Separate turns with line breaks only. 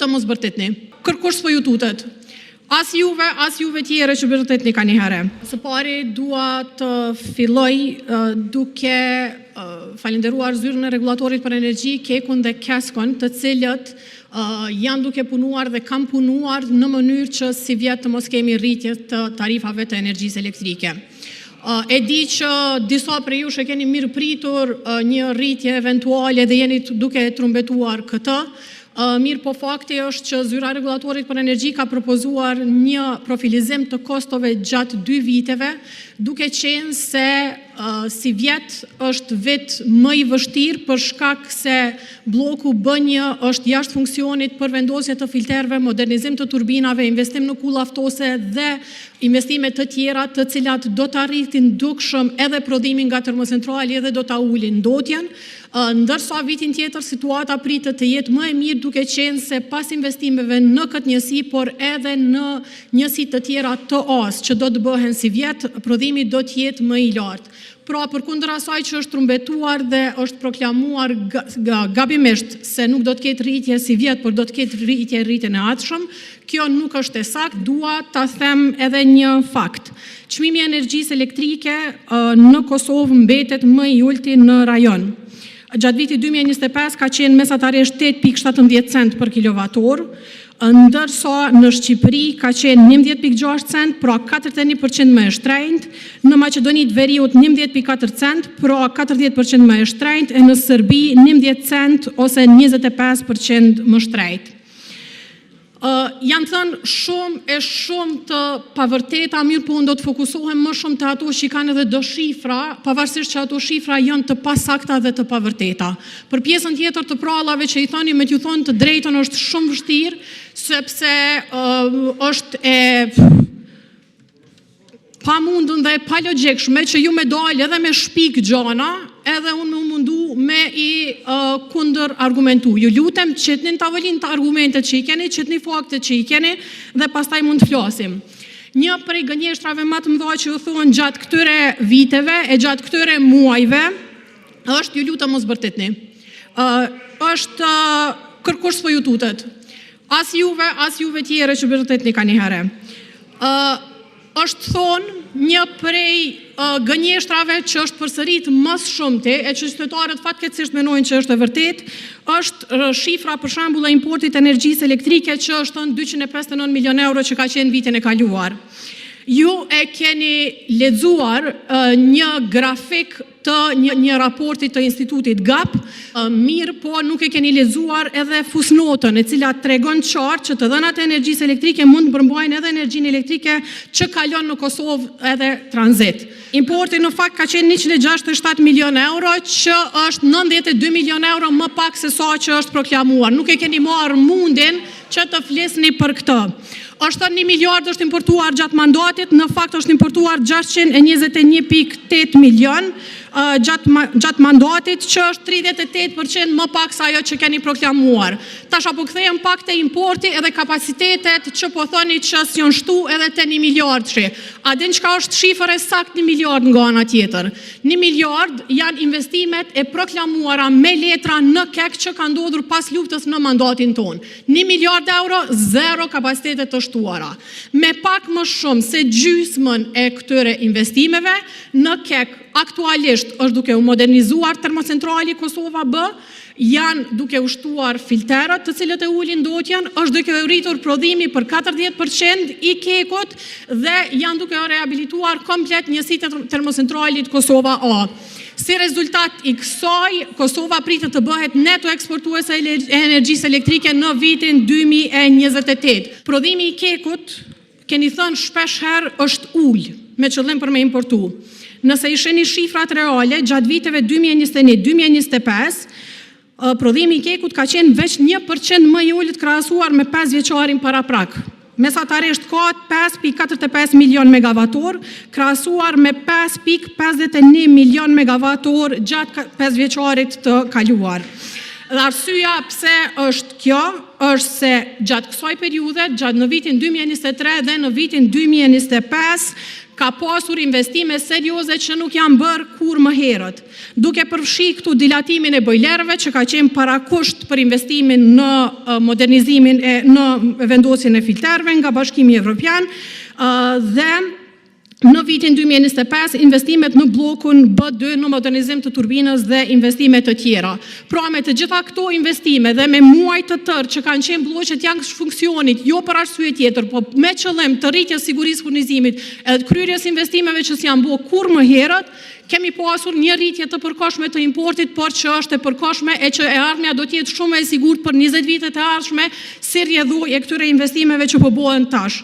lutem mos bërtetni. Kërkush s'po ju tutet. As juve tjere që bërtetni ka një herë. Së pari dua të filloj duke falenderuar zyrën e regulatorit për energji, Kekun dhe Keskon, të cilët janë duke punuar dhe kam punuar në mënyrë që si vjetë të mos kemi rritje të tarifave të energjisë elektrike. E di që disa prej jush e keni mirë pritur një rritje eventuale dhe jeni duke trumbetuar këtë. Mirë po fakti është që zyra regulatorit për energji ka propozuar një profilizim të kostove gjatë 2 viteve, duke qenë se si vjet është vit më i vështirë për shkak se bloku B1 është jashtë funksionit për vendosje të filterëve, modernizim të turbinave, investim në kulla ftose dhe investime të tjera të cilat do të arritin dukshëm edhe prodhimin nga termocentrali edhe do të ulin ndotjen, ndërsa vitin tjetër situata pritet të jetë më e mirë duke qenë se pas investimeve në këtë njësi, por edhe në njësi të tjera të as që do të bëhen si vjet, prodhimi do të jetë më i lartë. Pra, përkundër asaj që është trumbetuar dhe është proklamuar gabimisht se nuk do të ketë rritje si vjet, por do të ketë rritjen e ardhshëm, kjo nuk është e saktë, dua ta them edhe një fakt. Çmimi i energjisë elektrike në Kosovë mbetet më i ulti në rajon. Gjatë vitit 2025 ka qenë mesatarisht 8.17 cent për kilovator, ndërsa në Shqipëri ka qenë 11.6 cent, pra 41% më e shtrenjtë, në Maqedoni të Veriut 11.4 cent, pra 40% më e shtrenjtë, e në Serbi 11 cent ose 25% më shtrenjtë. Janë thënë shumë të pavërteta, mirë po do të fokusohem më shumë të ato që kanë edhe do shifra, pavarësisht që ato shifra janë të pasakta dhe të pavërteta. Për pjesën tjetër të prallave që i thoni me t'ju thonë të drejtën është shumë vështirë, sepse është e pa mundën dhe pa logjikshme që ju me dalë edhe me shpik gjana, edhe unë më mundu me i kundër argumentu. Ju lutem, qitni në tavolin të argumentet që i keni, qitni faktet që i keni, dhe pastaj mund të flasim. Një prej gënjeshtrave më të mëdha që ju thonë gjatë këtyre viteve e gjatë këtyre muajve, është ju lutem mos bërtetni. Është kërkush s'po ju tutet. As juve tjere që bërtetni ka një herë. Është thonë një prej gënjeshtrave që është përsërit mësë shumëti, e që qytetarët fatkeqësisht menojnë që është e vërtet, është shifra për shembull e importit energjisë elektrike që është 259 milion euro që ka qenë vitin e kaluar. Ju e keni lexuar një grafik të një raporti të institutit GAP, mirë po nuk e keni lexuar edhe fusnotën e cila tregon qartë që të dhënat e energjisë elektrike mund të përmbajnë edhe energjinë elektrike që kalon në Kosovë edhe tranzit. Importi në fakt ka qenë 167 milion euro, që është 92 milion euro më pak se sa që është proklamuar. Nuk e keni marrë mundin që të flisni për këtë. Është 1 miliard është importuar gjatë mandatit, në fakt është importuar 621.8 milion gjatë mandatit, që është 38% më pak sa ajo që keni proklamuar. Tash apo kthehem pak te importi edhe kapacitetet që po thoni që s'jon shtu edhe te 1 miliard shi. A din çka është shifra e saktë 1 miliard nga ana tjetër? 1 miliard janë investimet e proklamuara me letra në kek që ka ndodhur pas luftës në mandatin ton. 1 miliard euro, zero kapacitete të shtuara. Me pak më shumë se gjysmën e këtyre investimeve në kek aktualisht është duke u modernizuar termocentrali Kosova B, janë duke u shtuar filterët të cilët e ulin ndotjen, është duke u rritur prodhimi për 40% i kekut dhe janë duke u rehabilituar komplet njësitë e termocentralit Kosova A. Si rezultat i kësaj, Kosova pritet të bëhet neto eksportuese e energjisë elektrike në vitin 2028. Prodhimi i kekut, keni thënë shpesh herë, është ullë, me qëllim për me importu. Nëse i shihni shifrat reale, gjatë viteve 2021-2025, prodhimi i kekut ka qenë veç 1% më i ulët krahasuar me 5 vjeçarin paraprak. Mesatarisht ka 5.45 milion megavator, krahasuar me 5.51 milion megavator gjatë 5 vjeçarit të kaluar. Dhe arsyeja pse është kjo, është se gjatë kësaj periudhe, gjatë në vitin 2023 dhe në vitin 2025, ka pasur investime serioze që nuk janë bërë kur më herët. Duke përfshi këtu dilatimin e bojlerëve që ka qenë parakusht për investimin në modernizimin në vendosjen e filterëve nga Bashkimi Evropian dhe në vitin 2025 investimet në blokun B2 në modernizim të turbinës dhe investimet të tjera. Pra me të gjitha këto investime dhe me muaj të tërë që kanë qenë bloqet janë funksionit, jo për arsye tjetër, po me qëllim të rritjes sigurisë furnizimit edhe kryerjes investimeve që s'janë bërë kur më herët, kemi pasur një rritje të përkohshme të importit, por që është e përkohshme e që e ardhmja do të jetë shumë e sigurt për 20 vitet e ardhshme si rrjedhoi e këtyre investimeve që po bëhen tash.